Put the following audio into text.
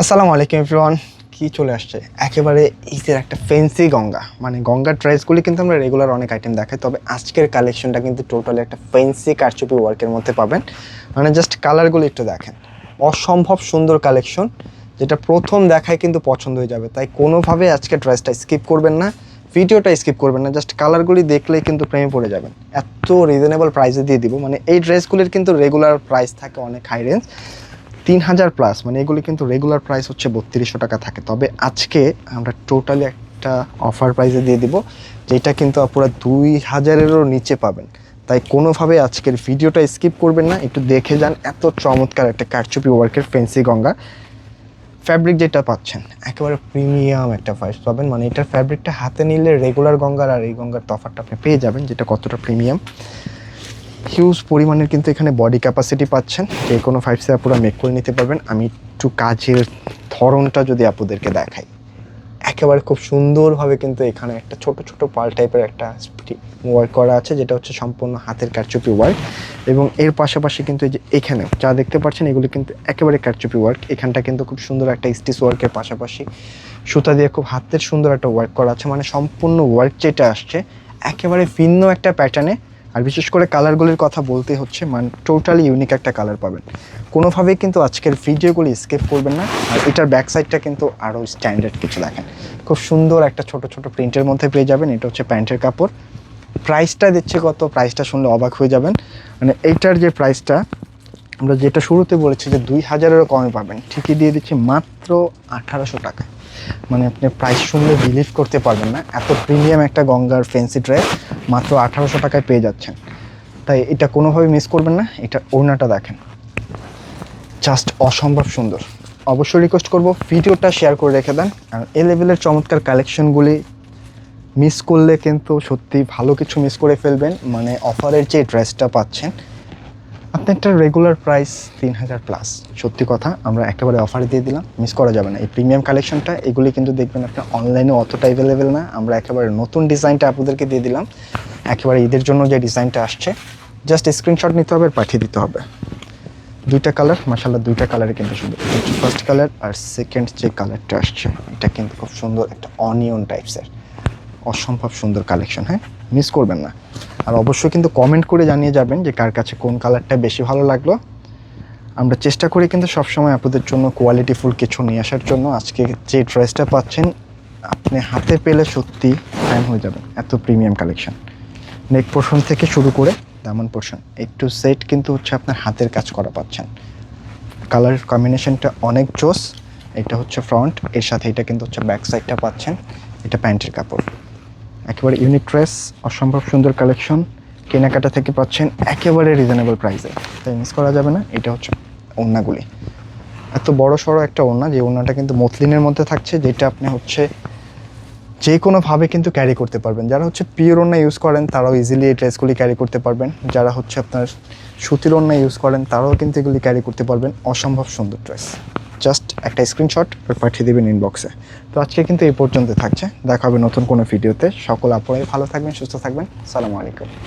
আসসালামু আলাইকুম এভরিওয়ান। কি চলে আসছে একেবারে ঈদের একটা ফ্যান্সি গঙ্গা, মানে গঙ্গার ড্রেসগুলি কিন্তু আমরা রেগুলার অনেক আইটেম দেখাই, তবে আজকের কালেকশনটা কিন্তু টোটালি একটা ফ্যান্সি কারচুপি ওয়ার্কের মধ্যে পাবেন। মানে জাস্ট কালারগুলো একটু দেখেন, অসম্ভব সুন্দর কালেকশন, যেটা প্রথম দেখায় কিন্তু পছন্দ হয়ে যাবে। তাই কোনোভাবে আজকে ড্রেসটা স্কিপ করবেন না, ভিডিওটা স্কিপ করবেন না, জাস্ট কালারগুলি দেখলেই কিন্তু প্রেমে পড়ে যাবেন। এত রিজনেবল প্রাইসে দিয়ে দিব, মানে এই ড্রেসগুলির কিন্তু রেগুলার প্রাইস থাকে অনেক হাই রেঞ্জ, 3000 প্লাস, মানে এগুলি কিন্তু রেগুলার প্রাইস হচ্ছে 3200 টাকা থাকে। তবে আজকে আমরা টোটালি একটা অফার প্রাইসে দিয়ে দিব, যেটা কিন্তু আপনারা 2000-এরও নিচে পাবেন। তাই কোনোভাবে আজকের ভিডিওটা স্কিপ করবেন না, একটু দেখে যান। এত চমৎকার একটা কারচুপি ওয়ার্কের ফ্যান্সি গঙ্গা ফ্যাব্রিক যেটা পাচ্ছেন, একেবারে প্রিমিয়াম একটা ভাইস পাবেন। মানে এটার ফ্যাব্রিকটা হাতে নিলে রেগুলার গঙ্গার আর এই গঙ্গার তফাৎটা আপনি পেয়ে যাবেন, যেটা কতটা প্রিমিয়াম। হিউজ পরিমাণের কিন্তু এখানে বডি ক্যাপাসিটি পাচ্ছেন, যে কোনো 5 পুরো মেক করে নিতে পারবেন। আমি একটু কাজের ধরনটা যদি আপনাদেরকে দেখাই, একেবারে খুব সুন্দরভাবে কিন্তু এখানে একটা ছোট ছোট পাল টাইপের একটা ওয়ার্ক করা আছে, যেটা হচ্ছে সম্পূর্ণ হাতের কারচুপি ওয়ার্ক। এবং এর পাশাপাশি কিন্তু এই যে এখানেও যা দেখতে পাচ্ছেন, এগুলো কিন্তু একেবারে কারচুপি ওয়ার্ক। এখানটা কিন্তু খুব সুন্দর একটা স্টিচ ওয়ার্কের পাশাপাশি সুতা দিয়ে খুব হাতের সুন্দর একটা ওয়ার্ক করা আছে। মানে সম্পূর্ণ ওয়ার্ক যেটা আসছে একেবারে ভিন্ন একটা প্যাটার্নে। আর বিশেষ করে কালারগুলির কথা বলতে হচ্ছে, মানে টোটালি ইউনিক একটা কালার পাবেন। কোনোভাবেই কিন্তু আজকের ভিডিওগুলি স্কিপ করবেন না। আর এটার ব্যাক সাইডটা কিন্তু আরও স্ট্যান্ডার্ড কিছু দেখেন, খুব সুন্দর একটা ছোট ছোট প্রিন্টের মধ্যে পেয়ে যাবেন। এটা হচ্ছে প্যান্টের কাপড়। প্রাইসটা দিচ্ছে কত, প্রাইসটা শুনলে অবাক হয়ে যাবেন। মানে এইটার যে প্রাইসটা আমরা যেটা শুরুতে বলেছি যে 2000-এরও কমে পাবেন, ঠিকই দিয়ে দিচ্ছি মাত্র 1800 টাকা। মানে আপনি প্রাইস শুনলে বিলিভ করতে পারবেন না, এত প্রিমিয়াম একটা গঙ্গার ফ্যান্সি ড্রেস মাত্র 1800 টাকায় পেয়ে যাচ্ছেন। তাই এটা কোনোভাবে মিস করবেন না। এটা ওড়নাটা দেখেন, জাস্ট অসম্ভব সুন্দর। অবশ্যই রিকোয়েস্ট করব ভিডিওটা শেয়ার করে রেখে দেন, কারণ এই লেভেলের চমৎকার কালেকশনগুলি মিস করলে কিন্তু সত্যি ভালো কিছু মিস করে ফেলবেন। মানে অফারের যে ড্রেসটা পাচ্ছেন আপনি, একটা রেগুলার প্রাইস 3000 প্লাস। সত্যি কথা, আমরা একেবারে অফারে দিয়ে দিলাম, মিস করা যাবে না এই প্রিমিয়াম কালেকশনটা। এগুলি কিন্তু দেখবেন আপনি অনলাইনে অতটা অ্যাভেলেবেল না। আমরা একেবারে নতুন ডিজাইনটা আপনাদেরকে দিয়ে দিলাম, একেবারে ঈদের জন্য যে ডিজাইনটা আসছে। জাস্ট স্ক্রিনশট নিতে হবে, পাঠিয়ে দিতে হবে। দুইটা কালার, মাশাআল্লাহ দুইটা কালারে কিন্তু সুন্দর। ফার্স্ট কালার আর সেকেন্ড যে কালারটা আসছে, এটা কিন্তু খুব সুন্দর একটা অনিয়ন টাইপসের, অসম্ভব সুন্দর কালেকশন। হ্যাঁ, মিস করবেন না। আর অবশ্যই কিন্তু কমেন্ট করে জানিয়ে যাবেন যে কার কাছে কোন কালারটা বেশি ভালো লাগলো। আমরা চেষ্টা করি কিন্তু সবসময় আপনাদের জন্য কোয়ালিটিফুল কিছু নিয়ে আসার জন্য। আজকে যে ড্রেসটা পাচ্ছেন আপনি হাতে পেলে সত্যি ফ্যান হয়ে যাবেন, এত প্রিমিয়াম কালেকশন। নেক পোর্শন থেকে শুরু করে দামান পোর্শন একটু সেট কিন্তু হচ্ছে আপনার হাতের কাজ করা পাচ্ছেন। কালার কম্বিনেশনটা অনেক জোস। এটা হচ্ছে ফ্রন্ট, এর সাথে এটা কিন্তু হচ্ছে ব্যাক সাইডটা পাচ্ছেন। এটা প্যান্টের কাপড়, একেবারে ইউনিক ড্রেস, অসম্ভব সুন্দর কালেকশন। কেনাকাটা থেকে পাচ্ছেন একেবারে রিজনেবল প্রাইসে, তাই মিস করা যাবে না। এটা হচ্ছে ওড়নাগুলি, এত বড় সড়ো একটা ওড়না, যে ওড়নাটা কিন্তু মসলিনের মধ্যে থাকছে, যেটা আপনি হচ্ছে যে কোনোভাবে কিন্তু ক্যারি করতে পারবেন। যারা হচ্ছে পিওর ওড়না ইউজ করেন তারাও ইজিলি এই ড্রেসগুলি ক্যারি করতে পারবেন। যারা হচ্ছে আপনার সুতির ওড়না ইউজ করেন তারাও কিন্তু এগুলি ক্যারি করতে পারবেন। অসম্ভব সুন্দর ড্রেস, জাস্ট একটা স্ক্রিনশট পাঠিয়ে দেবেন ইনবক্সে। তো আজকে কিন্তু এই পর্যন্ত থাকছে, দেখা হবে নতুন কোনো ভিডিওতে। সকল আপনারাই ভালো থাকবেন, সুস্থ থাকবেন। আসসালামু আলাইকুম।